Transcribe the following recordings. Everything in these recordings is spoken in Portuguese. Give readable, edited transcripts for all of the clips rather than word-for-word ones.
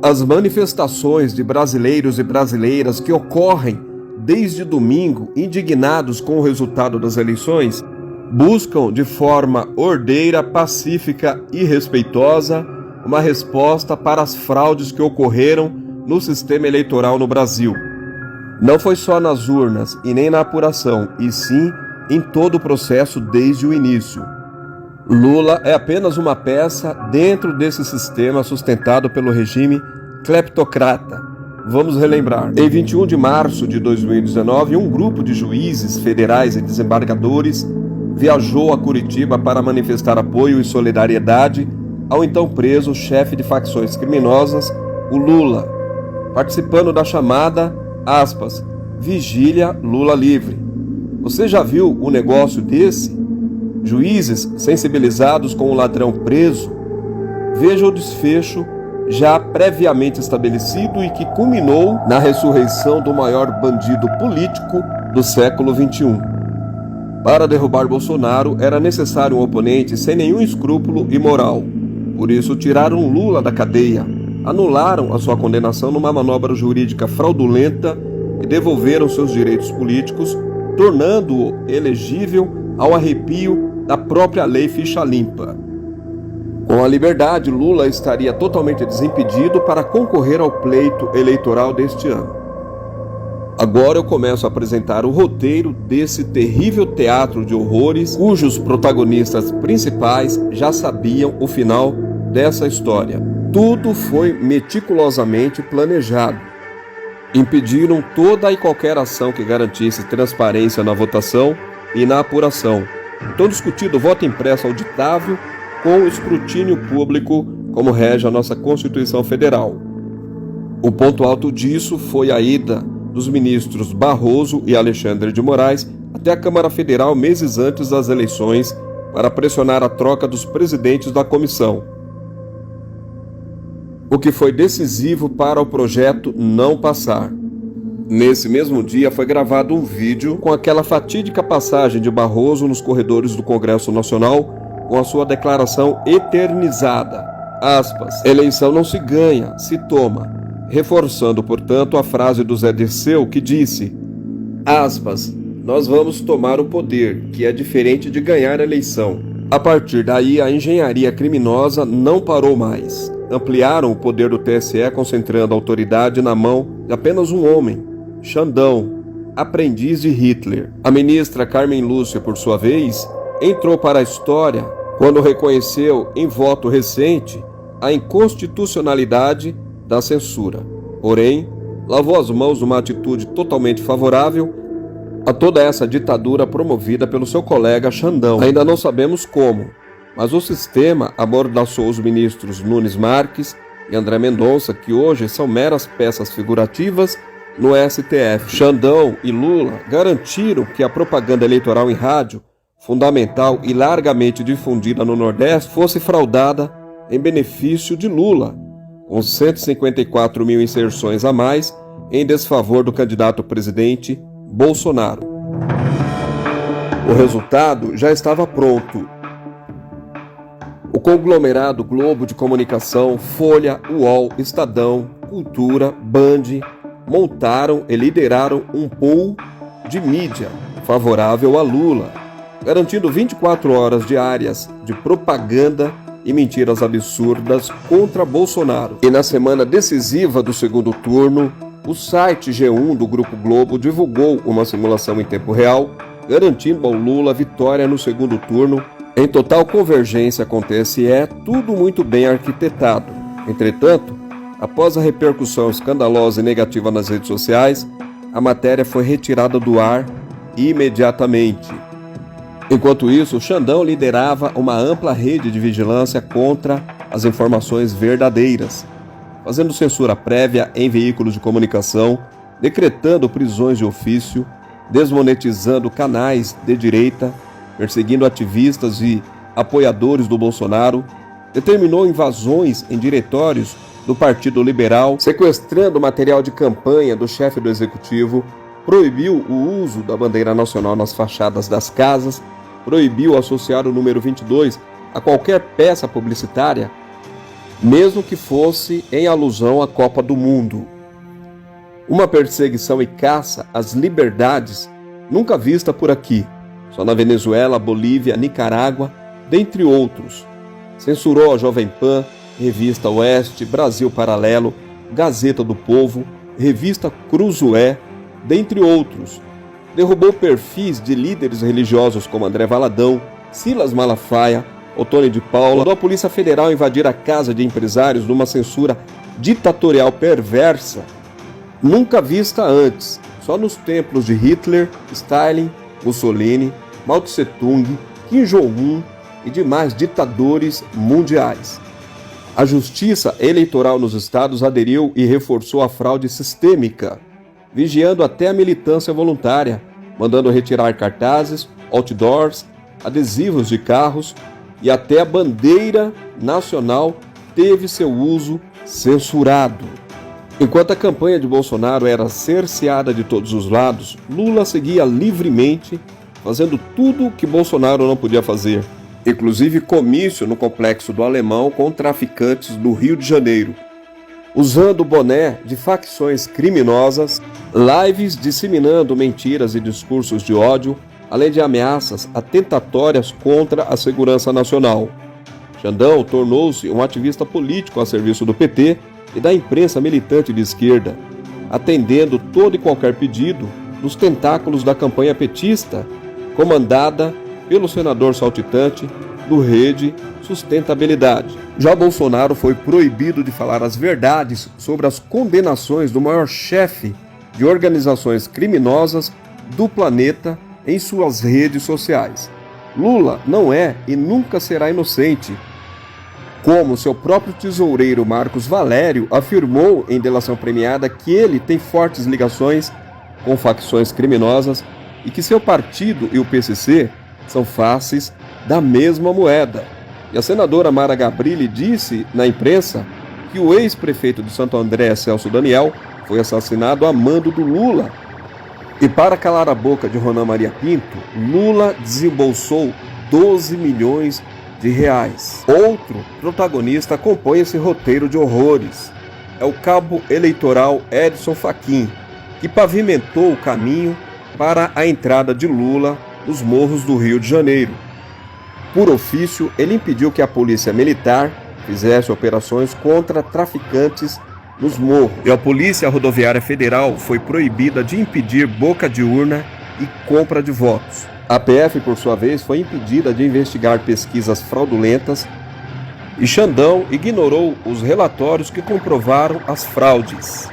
As manifestações de brasileiros e brasileiras que ocorrem desde domingo, indignados com o resultado das eleições, buscam de forma ordeira, pacífica e respeitosa uma resposta para as fraudes que ocorreram no sistema eleitoral no Brasil. Não foi só nas urnas e nem na apuração, e sim em todo o processo desde o início. Lula é apenas uma peça dentro desse sistema sustentado pelo regime cleptocrata. Vamos relembrar. Em 21 de março de 2019, um grupo de juízes federais e desembargadores viajou a Curitiba para manifestar apoio e solidariedade ao então preso chefe de facções criminosas, o Lula, participando da chamada, aspas, Vigília Lula Livre. Você já viu o negócio desse? Juízes sensibilizados com o ladrão preso? Veja o desfecho já previamente estabelecido e que culminou na ressurreição do maior bandido político do século XXI. Para derrubar Bolsonaro, era necessário um oponente sem nenhum escrúpulo e moral. Por isso, tiraram Lula da cadeia, anularam a sua condenação numa manobra jurídica fraudulenta e devolveram seus direitos políticos, tornando-o elegível ao arrepio da própria lei ficha limpa. Com a liberdade, Lula estaria totalmente desimpedido para concorrer ao pleito eleitoral deste ano. Agora eu começo a apresentar o roteiro desse terrível teatro de horrores, cujos protagonistas principais já sabiam o final dessa história. Tudo foi meticulosamente planejado. Impediram toda e qualquer ação que garantisse transparência na votação e na apuração. Então discutido o voto impresso auditável com o escrutínio público, como rege a nossa Constituição Federal. O ponto alto disso foi a ida dos ministros Barroso e Alexandre de Moraes até a Câmara Federal meses antes das eleições para pressionar a troca dos presidentes da comissão, o que foi decisivo para o projeto não passar. Nesse mesmo dia foi gravado um vídeo com aquela fatídica passagem de Barroso nos corredores do Congresso Nacional com a sua declaração eternizada, aspas, eleição não se ganha, se toma, reforçando, portanto, a frase do Zé Dirceu que disse, aspas, nós vamos tomar o poder, que é diferente de ganhar a eleição. A partir daí, a engenharia criminosa não parou mais. Ampliaram o poder do TSE, concentrando a autoridade na mão de apenas um homem, Xandão, aprendiz de Hitler. A ministra Carmen Lúcia, por sua vez, entrou para a história quando reconheceu em voto recente a inconstitucionalidade da censura. Porém, lavou as mãos numa atitude totalmente favorável a toda essa ditadura promovida pelo seu colega Xandão. Ainda não sabemos como, mas o sistema amordaçou os ministros Nunes Marques e André Mendonça, que hoje são meras peças figurativas no STF. Xandão e Lula garantiram que a propaganda eleitoral em rádio, fundamental e largamente difundida no Nordeste, fosse fraudada em benefício de Lula, com 154 mil inserções a mais em desfavor do candidato presidente Bolsonaro. O resultado já estava pronto. O conglomerado Globo de Comunicação, Folha, UOL, Estadão, Cultura, Band montaram e lideraram um pool de mídia favorável a Lula, garantindo 24 horas diárias de propaganda e mentiras absurdas contra Bolsonaro. E na semana decisiva do segundo turno, o site G1 do Grupo Globo divulgou uma simulação em tempo real, garantindo ao Lula vitória no segundo turno, em total convergência com o TSE, tudo muito bem arquitetado. Entretanto, após a repercussão escandalosa e negativa nas redes sociais, a matéria foi retirada do ar imediatamente. Enquanto isso, o Xandão liderava uma ampla rede de vigilância contra as informações verdadeiras, fazendo censura prévia em veículos de comunicação, decretando prisões de ofício, desmonetizando canais de direita, perseguindo ativistas e apoiadores do Bolsonaro, determinou invasões em diretórios do Partido Liberal, sequestrando material de campanha do chefe do executivo, proibiu o uso da bandeira nacional nas fachadas das casas, proibiu associar o número 22 a qualquer peça publicitária, mesmo que fosse em alusão à Copa do Mundo. Uma perseguição e caça às liberdades nunca vista por aqui, só na Venezuela, Bolívia, Nicarágua, dentre outros. Censurou a Jovem Pan, Revista Oeste, Brasil Paralelo, Gazeta do Povo, Revista Cruzoé, dentre outros. Derrubou perfis de líderes religiosos como André Valadão, Silas Malafaia, Otônio de Paula. Mandou a Polícia Federal invadir a casa de empresários numa censura ditatorial perversa, nunca vista antes, só nos templos de Hitler, Stalin, Mussolini, Mao Tse-tung, Kim Jong-un e demais ditadores mundiais. A Justiça Eleitoral nos estados aderiu e reforçou a fraude sistêmica, vigiando até a militância voluntária, mandando retirar cartazes, outdoors, adesivos de carros e até a bandeira nacional teve seu uso censurado. Enquanto a campanha de Bolsonaro era cerceada de todos os lados, Lula seguia livremente, fazendo tudo o que Bolsonaro não podia fazer, inclusive comício no Complexo do Alemão com traficantes do Rio de Janeiro, usando o boné de facções criminosas, lives disseminando mentiras e discursos de ódio, além de ameaças atentatórias contra a segurança nacional. Xandão tornou-se um ativista político a serviço do PT e da imprensa militante de esquerda, atendendo todo e qualquer pedido dos tentáculos da campanha petista, comandada pelo senador saltitante do Rede Sustentabilidade. Já Bolsonaro foi proibido de falar as verdades sobre as condenações do maior chefe de organizações criminosas do planeta em suas redes sociais. Lula não é e nunca será inocente, como seu próprio tesoureiro Marcos Valério afirmou em delação premiada que ele tem fortes ligações com facções criminosas e que seu partido e o PCC são faces da mesma moeda. E a senadora Mara Gabrilli disse na imprensa que o ex-prefeito de Santo André, Celso Daniel, foi assassinado a mando do Lula. E para calar a boca de Ronan Maria Pinto, Lula desembolsou 12 milhões de reais. Outro protagonista compõe esse roteiro de horrores. É o cabo eleitoral Edson Fachin, que pavimentou o caminho para a entrada de Lula nos morros do Rio de Janeiro. Por ofício, ele impediu que a polícia militar fizesse operações contra traficantes nos morros. E a Polícia Rodoviária Federal foi proibida de impedir boca de urna e compra de votos. A PF, por sua vez, foi impedida de investigar pesquisas fraudulentas e Xandão ignorou os relatórios que comprovaram as fraudes.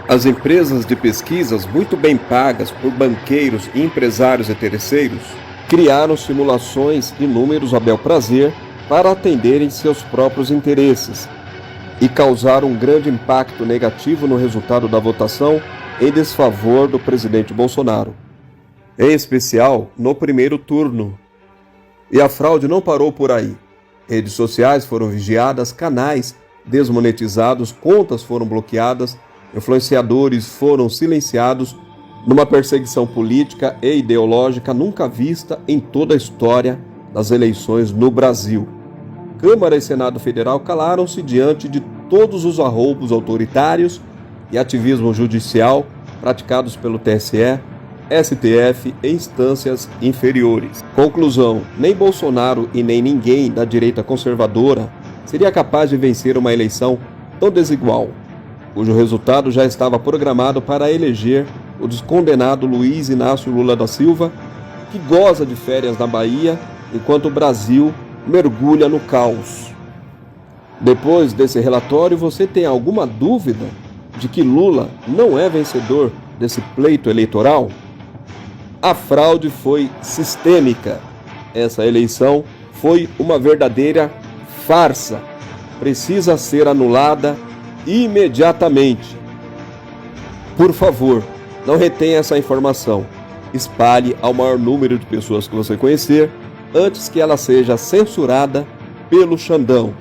As empresas de pesquisas, muito bem pagas por banqueiros e empresários e terceiros, criaram simulações e números a bel prazer para atenderem seus próprios interesses e causaram um grande impacto negativo no resultado da votação em desfavor do presidente Bolsonaro, em especial no primeiro turno. E a fraude não parou por aí. Redes sociais foram vigiadas, canais desmonetizados, contas foram bloqueadas, influenciadores foram silenciados, numa perseguição política e ideológica nunca vista em toda a história das eleições no Brasil. Câmara e Senado Federal calaram-se diante de todos os arroubos autoritários e ativismo judicial praticados pelo TSE, STF e instâncias inferiores. Conclusão: nem Bolsonaro e nem ninguém da direita conservadora seria capaz de vencer uma eleição tão desigual, cujo resultado já estava programado para eleger o descondenado Luiz Inácio Lula da Silva, que goza de férias na Bahia, enquanto o Brasil mergulha no caos. Depois desse relatório, você tem alguma dúvida de que Lula não é vencedor desse pleito eleitoral? A fraude foi sistêmica. Essa eleição foi uma verdadeira farsa. Precisa ser anulada imediatamente. Por favor, não retenha essa informação. Espalhe ao maior número de pessoas que você conhecer antes que ela seja censurada pelo Xandão.